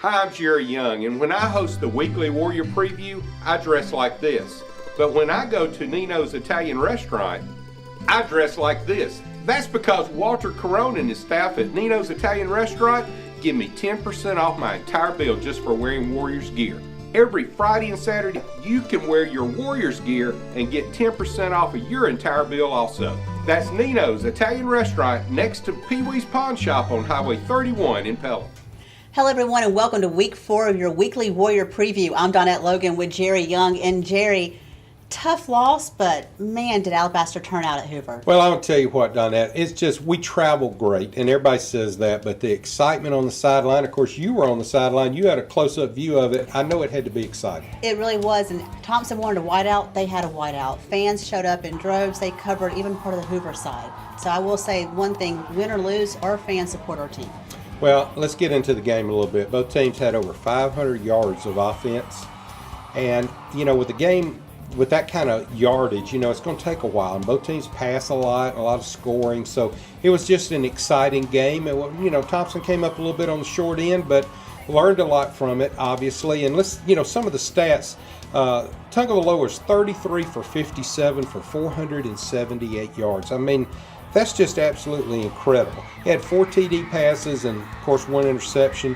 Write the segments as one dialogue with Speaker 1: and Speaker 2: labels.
Speaker 1: Hi, I'm Jerry Young, and when I host the weekly Warrior Preview, I dress like this. But when I go to Nino's Italian restaurant, I dress like this. That's because Walter Corona and his staff at Nino's Italian restaurant give me 10% off my entire bill just for wearing Warriors gear. Every Friday and Saturday, you can wear your Warriors gear and get 10% off of your entire bill also. That's Nino's Italian restaurant next to Pee Wee's Pawn Shop on Highway 31 in Pelham.
Speaker 2: Hello everyone and welcome to week 4 of your weekly Warrior Preview. I'm Donette Logan with Jerry Young. And Jerry, tough loss, but man, did Alabaster turn out at Hoover.
Speaker 3: Well, I'll tell you what, Donette, it's just we travel great, and everybody says that, but the excitement on the sideline, of course, you were on the sideline. You had a close-up view of it. I know it had to be exciting.
Speaker 2: It really was, and Thompson wanted a whiteout. They had a whiteout. Fans showed up in droves. They covered even part of the Hoover side. So I will say one thing, win or lose, our fans support our team.
Speaker 3: Well, let's get into the game a little bit. Both teams had over 500 yards of offense. And, you know, with the game, with that kind of yardage, you know, it's going to take a while. And both teams pass a lot of scoring. So it was just an exciting game. And, you know, Thompson came up a little bit on the short end, but learned a lot from it, obviously. And let's, you know, some of the stats. Tungavaloa was 33 for 57 for 478 yards. I mean, that's just absolutely incredible. He had 4 TD passes and, of course, 1 interception.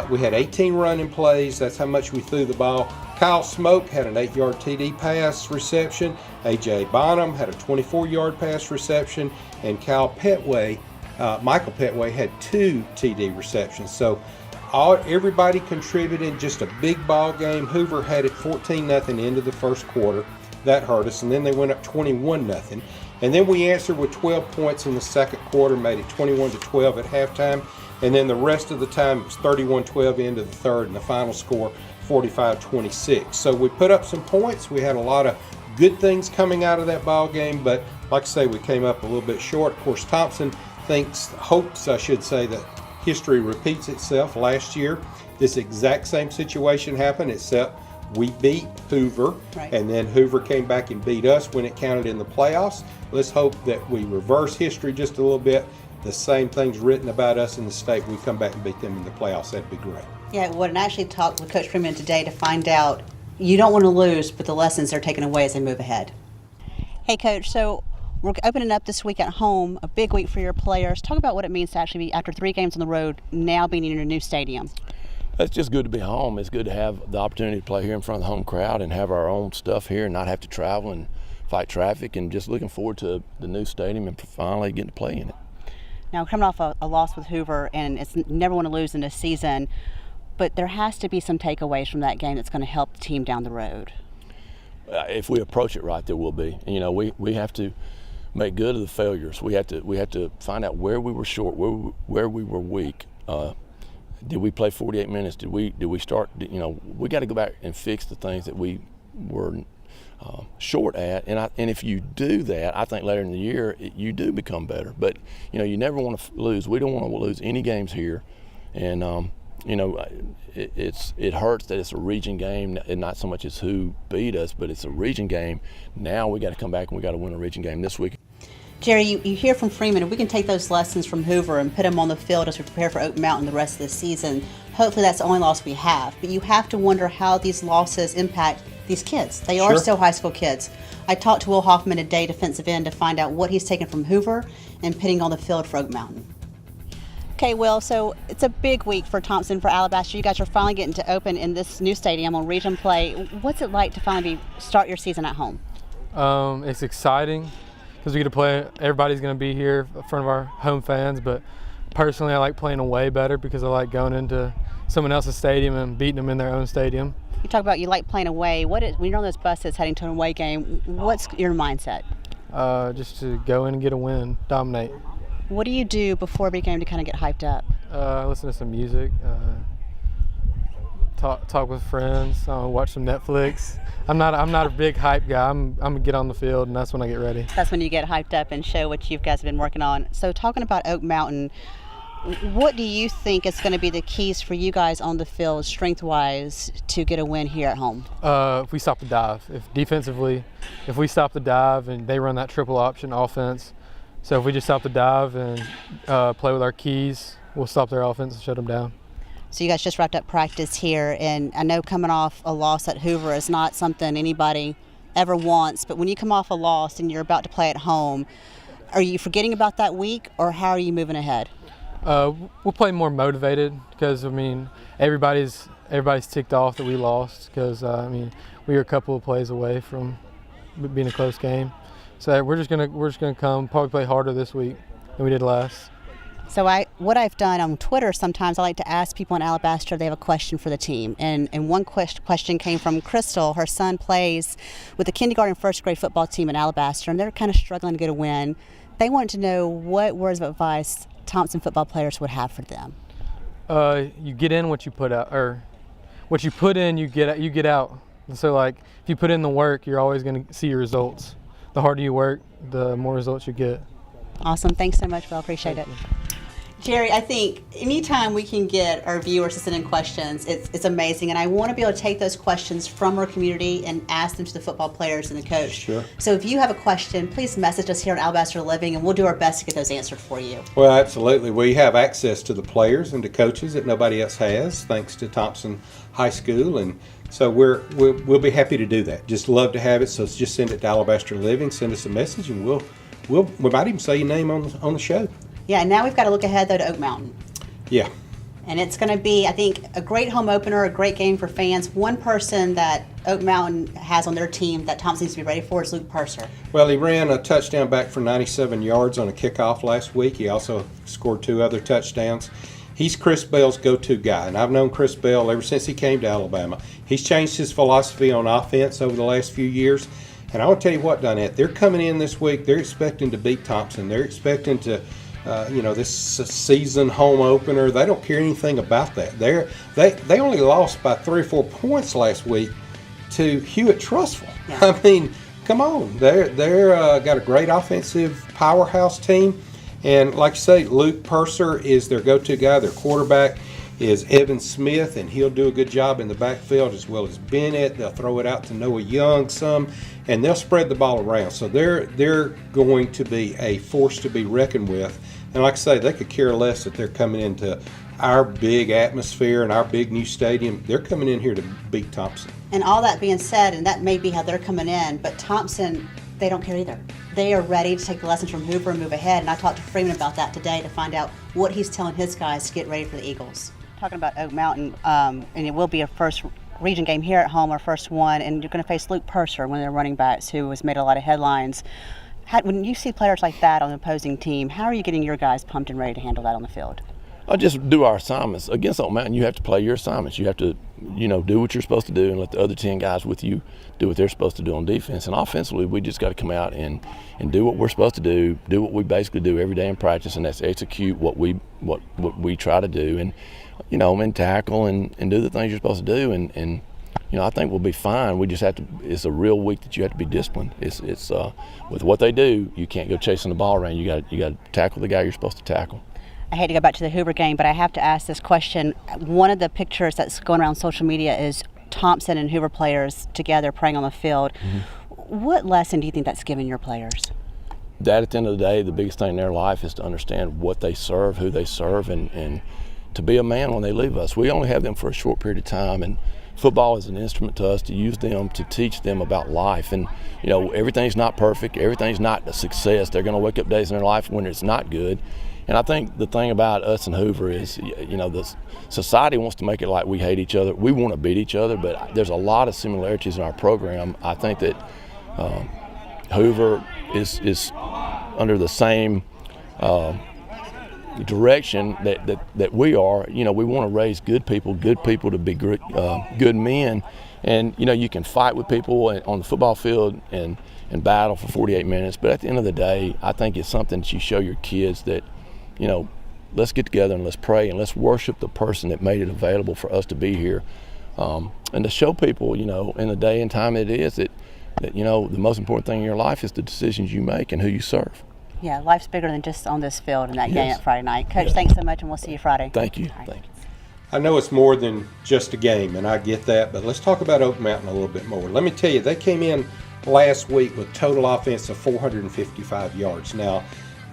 Speaker 3: We had 18 running plays. That's how much we threw the ball. Kyle Smoke had an 8-yard TD pass reception. A.J. Bonham had a 24-yard pass reception. And Michael Petway had 2 TD receptions. So everybody contributed, just a big ball game. Hoover had it 14-0 into the first quarter. That hurt us. And then they went up 21-0. And then we answered with 12 points in the second quarter, made it 21-12 at halftime. And then the rest of the time, it was 31-12 into the third, and the final score, 45-26. So we put up some points. We had a lot of good things coming out of that ball game, but like I say, we came up a little bit short. Of course, Thompson hopes that history repeats itself. Last year, this exact same situation happened, except we beat Hoover,
Speaker 2: right,
Speaker 3: and then Hoover came back and beat us when it counted in the playoffs. Let's hope that we reverse history just a little bit. The same things written about us in the state, we come back and beat them in the playoffs. That'd be great.
Speaker 2: Yeah, it would. And I actually talked with Coach Freeman today to find out you don't want to lose, but the lessons are taken away as they move ahead. Hey, Coach, so we're opening up this week at home, a big week for your players. Talk about what it means to actually be, after 3 games on the road, now being in a new stadium.
Speaker 4: It's just good to be home. It's good to have the opportunity to play here in front of the home crowd and have our own stuff here and not have to travel and fight traffic, and just looking forward to the new stadium and finally getting to play in it.
Speaker 2: Now, coming off a loss with Hoover, and it's never want to lose in this season, but there has to be some takeaways from that game that's going to help the team down the road.
Speaker 4: If we approach it right, there will be. You know, we have to make good of the failures. We have to find out where we were short, where we were weak. Did we play 48 minutes? Did we start? You know, we got to go back and fix the things that we were short at, and if you do that, I think later in the year you do become better. But you know, you never want to lose. We don't want to lose any games here, and you know, it hurts that it's a region game, and not so much as who beat us, but it's a region game. Now we got to come back and we got to win a region game this week.
Speaker 2: Jerry, you hear from Freeman, and we can take those lessons from Hoover and put them on the field as we prepare for Oak Mountain the rest of the season. Hopefully that's the only loss we have, but you have to wonder how these losses impact these kids. They are still high school kids. I talked to Will Hoffman today, defensive end, to find out what he's taken from Hoover and putting on the field for Oak Mountain. Okay, Will, so it's a big week for Thompson, for Alabaster. You guys are finally getting to open in this new stadium on region play. What's it like to finally start your season at home?
Speaker 5: It's exciting because we get to play. Everybody's going to be here in front of our home fans, but personally I like playing away better because I like going into someone else's stadium and beating them in their own stadium.
Speaker 2: You talk about you like playing away. When you're on those buses heading to an away game, what's your mindset?
Speaker 5: Just to go in and get a win, dominate.
Speaker 2: What do you do before every game to kind of get hyped up?
Speaker 5: Listen to some music, talk with friends, watch some Netflix. I'm not a big hype guy. I'm gonna get on the field, and that's when I get ready.
Speaker 2: That's when you get hyped up and show what you guys have been working on. So talking about Oak Mountain, what do you think is going to be the keys for you guys on the field, strength-wise, to get a win here at home?
Speaker 5: If we stop the dive. If we stop the dive and they run that triple option offense, so if we just stop the dive and play with our keys, we'll stop their offense and shut them down.
Speaker 2: So you guys just wrapped up practice here, and I know coming off a loss at Hoover is not something anybody ever wants, but when you come off a loss and you're about to play at home, are you forgetting about that week, or how are you moving ahead?
Speaker 5: We'll play more motivated because, I mean, everybody's ticked off that we lost because, I mean, we were a couple of plays away from being a close game. So we're just gonna come probably play harder this week than we did last.
Speaker 2: So what I've done on Twitter, sometimes I like to ask people in Alabaster if they have a question for the team. And one question came from Crystal. Her son plays with the kindergarten first grade football team in Alabaster, and they're kind of struggling to get a win. They wanted to know what words of advice Thompson football players would have for them.
Speaker 5: You get in what you put out, or what you put in, you get out. And so, like, if you put in the work, you're always going to see your results. The harder you work, the more results you get.
Speaker 2: Awesome. Thanks so much, Bill. Appreciate it. Jerry, I think anytime we can get our viewers to send in questions, it's amazing. And I want to be able to take those questions from our community and ask them to the football players and the coach.
Speaker 3: Sure.
Speaker 2: So if you have a question, please message us here at Alabaster Living, and we'll do our best to get those answered for you.
Speaker 3: Well, absolutely. We have access to the players and to coaches that nobody else has, thanks to Thompson High School. And so we'll be happy to do that. Just love to have it. So just send it to Alabaster Living, send us a message, and we might even say your name on the show.
Speaker 2: Yeah, and now we've got to look ahead, though, to Oak Mountain.
Speaker 3: Yeah.
Speaker 2: And it's going to be, I think, a great home opener, a great game for fans. One person that Oak Mountain has on their team that Thompson needs to be ready for is Luke Purser.
Speaker 3: Well, he ran a touchdown back for 97 yards on a kickoff last week. He also scored 2 other touchdowns. He's Chris Bell's go-to guy, and I've known Chris Bell ever since he came to Alabama. He's changed his philosophy on offense over the last few years. And I want to tell you what, Donette, they're coming in this week. They're expecting to beat Thompson. They're expecting to this season home opener. They don't care anything about that. They only lost by 3 or 4 points last week to Hewitt-Trussville.
Speaker 2: Yeah.
Speaker 3: I mean, come on. They're got a great offensive powerhouse team. And like I say, Luke Purser is their go-to guy. Their quarterback is Evan Smith, and he'll do a good job in the backfield, as well as Bennett. They'll throw it out to Noah Young some, and they'll spread the ball around. So they're going to be a force to be reckoned with. And like I say, they could care less that they're coming into our big atmosphere and our big new stadium. They're coming in here to beat Thompson.
Speaker 2: And all that being said, and that may be how they're coming in, but Thompson, they don't care either. They are ready to take the lessons from Hoover and move ahead. And I talked to Freeman about that today to find out what he's telling his guys to get ready for the Eagles. Talking about Oak Mountain, and it will be a first region game here at home, our first one, and you're going to face Luke Purser, one of their running backs, who has made a lot of headlines. When you see players like that on the opposing team, how are you getting your guys pumped and ready to handle that on the field?
Speaker 4: I just do our assignments. Against Oak Mountain, you have to play your assignments. You have to, do what you're supposed to do and let the other 10 guys with you do what they're supposed to do on defense. And offensively, we just got to come out and do what we're supposed to do what we basically do every day in practice, and that's execute what we try to do, and tackle and do the things you're supposed to do. And I think we'll be fine. We just have to. It's a real week that you have to be disciplined. It's with what they do, you can't go chasing the ball around. You got to tackle the guy you're supposed to tackle.
Speaker 2: I hate to go back to the Hoover game, but I have to ask this question. One of the pictures that's going around social media is Thompson and Hoover players together praying on the field. Mm-hmm. What lesson do you think that's given your players?
Speaker 4: That at the end of the day, the biggest thing in their life is to understand what they serve, who they serve, and to be a man when they leave us. We only have them for a short period of time, and football is an instrument to us to use them to teach them about life. And everything's not perfect, everything's not a success. They're going to wake up days in their life when it's not good. And I think the thing about us and Hoover is, the society wants to make it like we hate each other. We want to beat each other, but there's a lot of similarities in our program. I think that Hoover is under the same direction that we are. We want to raise good people to be good men. And, you can fight with people on the football field and battle for 48 minutes. But at the end of the day, I think it's something that you show your kids that, let's get together and let's pray and let's worship the person that made it available for us to be here. And to show people, in the day and time it is, that the most important thing in your life is the decisions you make and who you serve.
Speaker 2: Yeah, life's bigger than just on this field and that game
Speaker 4: Yes.
Speaker 2: at Friday night. Coach, thanks so much, and we'll see you Friday.
Speaker 4: Thank you.
Speaker 2: Right.
Speaker 4: Thank you.
Speaker 3: I know it's more than just a game, and I get that, but let's talk about Oak Mountain a little bit more. Let me tell you, they came in last week with total offense of 455 yards. Now,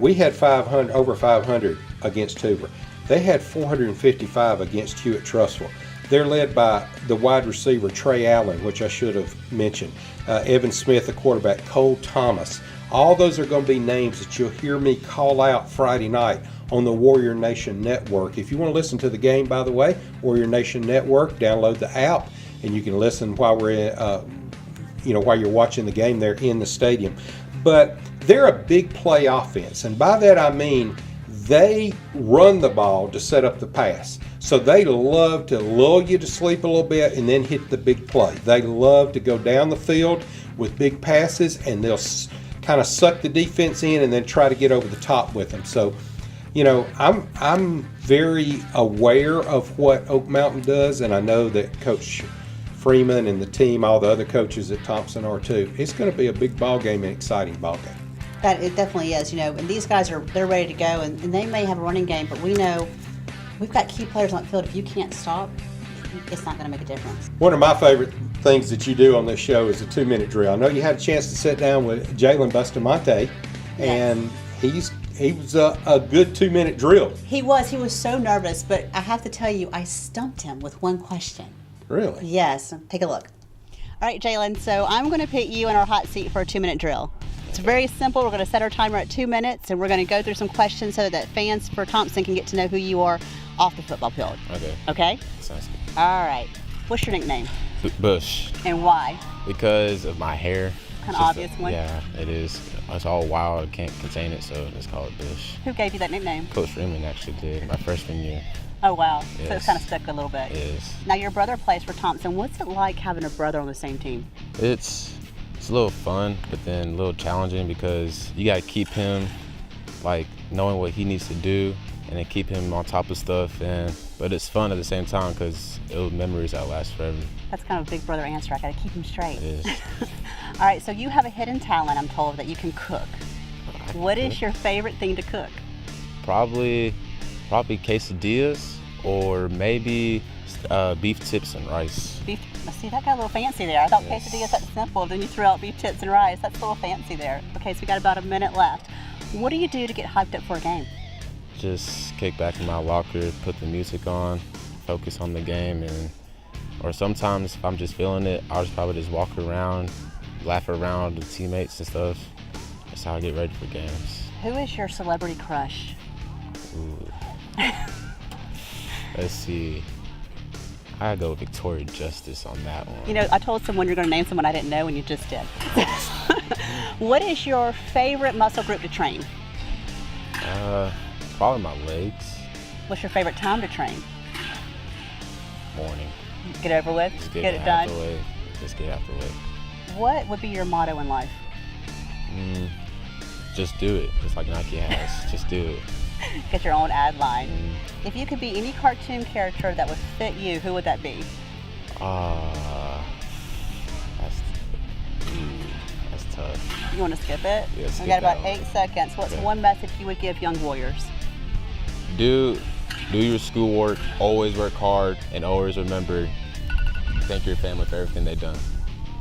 Speaker 3: we had over 500 against Hoover. They had 455 against Hewitt-Trussville. They're led by the wide receiver, Trey Allen, which I should have mentioned, Evan Smith, the quarterback, Cole Thomas. All those are going to be names that you'll hear me call out Friday night on the Warrior Nation Network. If you want to listen to the game, by the way, Warrior Nation Network, download the app, and you can listen while while you're watching the game there in the stadium. But they're a big play offense, and by that I mean they run the ball to set up the pass. So they love to lull you to sleep a little bit and then hit the big play. They love to go down the field with big passes, and they'll kind of suck the defense in and then try to get over the top with them. So, I'm very aware of what Oak Mountain does, and I know that Coach Freeman and the team, all the other coaches at Thompson are too. It's going to be a big ball game and exciting ball game.
Speaker 2: That it definitely is, and these guys they're ready to go, and they may have a running game, but we know we've got key players on the field. If you can't stop, it's not going to make a difference. One
Speaker 3: of my favorite things that you do on this show is a 2-minute drill. I know you had a chance to sit down with Jalen Bustamante, and he was a good 2-minute drill.
Speaker 2: He was so nervous, but I have to tell you, I stumped him with one question.
Speaker 3: Really?
Speaker 2: Yes. Take a look. All right, Jalen, so I'm going to put you in our hot seat for a 2-minute drill. It's very simple. We're going to set our timer at 2 minutes, and we're going to go through some questions so that fans for Thompson can get to know who you are off the football field.
Speaker 6: Okay.
Speaker 2: Okay?
Speaker 6: Sounds good.
Speaker 2: All right. What's your nickname?
Speaker 6: Bush.
Speaker 2: And why?
Speaker 6: Because of my hair.
Speaker 2: Kind of obvious one?
Speaker 6: Yeah, it is. It's all wild. I can't contain it, so it's called Bush.
Speaker 2: Who gave you that nickname?
Speaker 6: Coach Freeman actually did my freshman year.
Speaker 2: Oh, wow.
Speaker 6: Yes.
Speaker 2: So it's kind of stuck a little bit.
Speaker 6: It is.
Speaker 2: Now, your brother plays for Thompson. What's it like having a brother on the same team?
Speaker 6: It's a little fun, but then a little challenging because you got to keep him, knowing what he needs to do and then keep him on top of stuff. But it's fun at the same time because memories that last forever.
Speaker 2: That's kind of a big brother answer. I got to keep him straight.
Speaker 6: It is.
Speaker 2: All right, so you have a hidden talent, I'm told, that you can cook. What is your favorite thing to cook?
Speaker 6: Probably quesadillas or maybe beef tips and rice.
Speaker 2: See, that got a little fancy there. I thought quesadillas that simple. Then you threw out beef tips and rice. That's a little fancy there. Okay, so we got about a minute left. What do you do to get hyped up for a game?
Speaker 6: Just kick back in my locker, put the music on, focus on the game, or sometimes if I'm just feeling it, I'll probably just walk around, laugh around with teammates and stuff. That's how I get ready for games.
Speaker 2: Who is your celebrity crush?
Speaker 6: Ooh. Let's see. I go Victoria Justice on that one.
Speaker 2: I told someone you're going to name someone I didn't know, and you just did. What is your favorite muscle group to train?
Speaker 6: Probably my legs.
Speaker 2: What's your favorite time to train?
Speaker 6: Morning.
Speaker 2: Get over with?
Speaker 6: Just
Speaker 2: get it done?
Speaker 6: Just get out the way.
Speaker 2: What would be your motto in life?
Speaker 6: Just do it. Just like Nike has. Just do it.
Speaker 2: Get your own ad line. If you could be any cartoon character that would fit you, who would that be?
Speaker 6: That's tough.
Speaker 2: You want to skip it?
Speaker 6: Yeah, skip
Speaker 2: we got about
Speaker 6: that
Speaker 2: 8 seconds. What's
Speaker 6: Okay.
Speaker 2: one message you would give young warriors?
Speaker 6: Do your schoolwork, always work hard, and always remember, thank your family for everything they've done.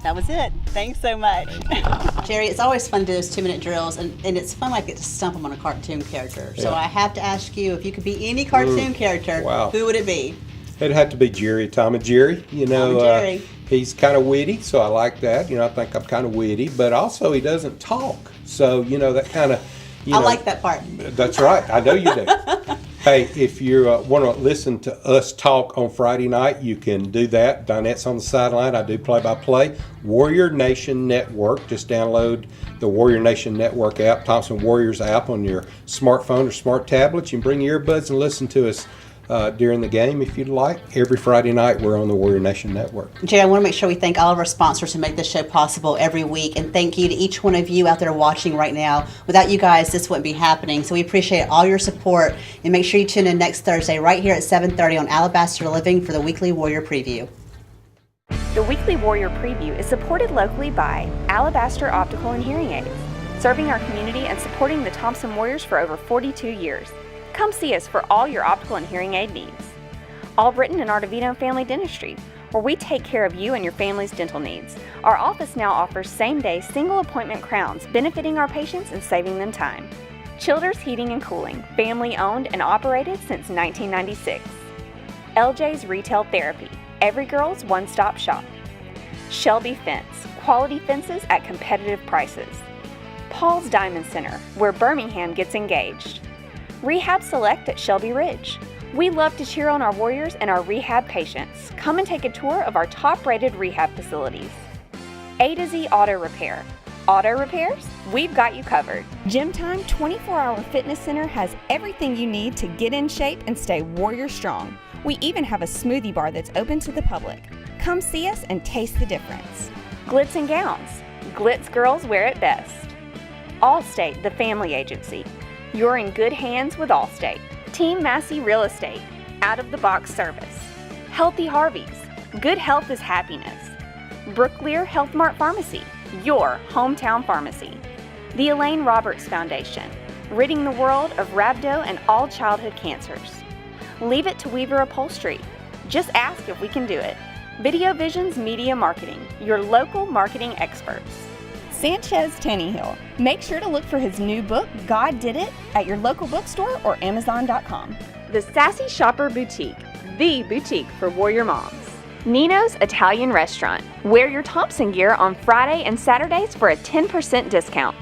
Speaker 2: That was it. Thanks so much.
Speaker 6: Thank you.
Speaker 2: Jerry, it's always fun to do those 2-minute drills, and it's fun like to stump them on a cartoon character. So
Speaker 3: Yeah.
Speaker 2: I have to ask you, if you could be any cartoon character,
Speaker 3: wow.
Speaker 2: who would it be?
Speaker 3: It'd have to be Jerry, Tom and Jerry.
Speaker 2: Tom and Jerry.
Speaker 3: He's kind of witty, so I like that. I think I'm kind of witty, but also he doesn't talk. So, that kind of,
Speaker 2: I like that part.
Speaker 3: That's right. I know you do. Hey, if you want to listen to us talk on Friday night, you can do that. Donette's on the sideline. I do play-by-play. Warrior Nation Network. Just download the Warrior Nation Network app, Thompson Warriors app on your smartphone or smart tablet. You can bring your earbuds and listen to us during the game if you'd like. Every Friday night, we're on the Warrior Nation Network.
Speaker 2: Jay, I want to make sure we thank all of our sponsors who make this show possible every week, and thank you to each one of you out there watching right now. Without you guys, this wouldn't be happening, so we appreciate all your support, and make sure you tune in next Thursday right here at 7:30 on Alabaster Living for the Weekly Warrior Preview.
Speaker 7: The Weekly Warrior Preview is supported locally by Alabaster Optical and Hearing Aids, serving our community and supporting the Thompson Warriors for over 42 years. Come see us for all your optical and hearing aid needs. Albritton and Artevino Family Dentistry, where we take care of you and your family's dental needs. Our office now offers same-day single appointment crowns, benefiting our patients and saving them time. Childers Heating and Cooling, family owned and operated since 1996. LJ's Retail Therapy, every girl's one-stop shop. Shelby Fence, quality fences at competitive prices. Paul's Diamond Center, where Birmingham gets engaged. Rehab Select at Shelby Ridge. We love to cheer on our Warriors and our rehab patients. Come and take a tour of our top-rated rehab facilities. A to Z Auto Repair. Auto repairs? We've got you covered. Gym Time 24-hour fitness center has everything you need to get in shape and stay Warrior strong. We even have a smoothie bar that's open to the public. Come see us and taste the difference. Glitz and Gowns. Glitz girls wear it best. Allstate, the family agency. You're in good hands with Allstate. Team Massey Real Estate. Out-of-the-box service. Healthy Harveys. Good health is happiness. Brooklear Health Mart Pharmacy. Your hometown pharmacy. The Elaine Roberts Foundation. Ridding the world of rhabdo and all childhood cancers. Leave it to Weaver Upholstery. Just ask if we can do it. Video Visions Media Marketing, your local marketing experts. Sanchez Tannehill. Make sure to look for his new book, God Did It, at your local bookstore or Amazon.com. The Sassy Shopper Boutique, the boutique for Warrior moms. Nino's Italian Restaurant. Wear your Thompson gear on Friday and Saturdays for a 10% discount.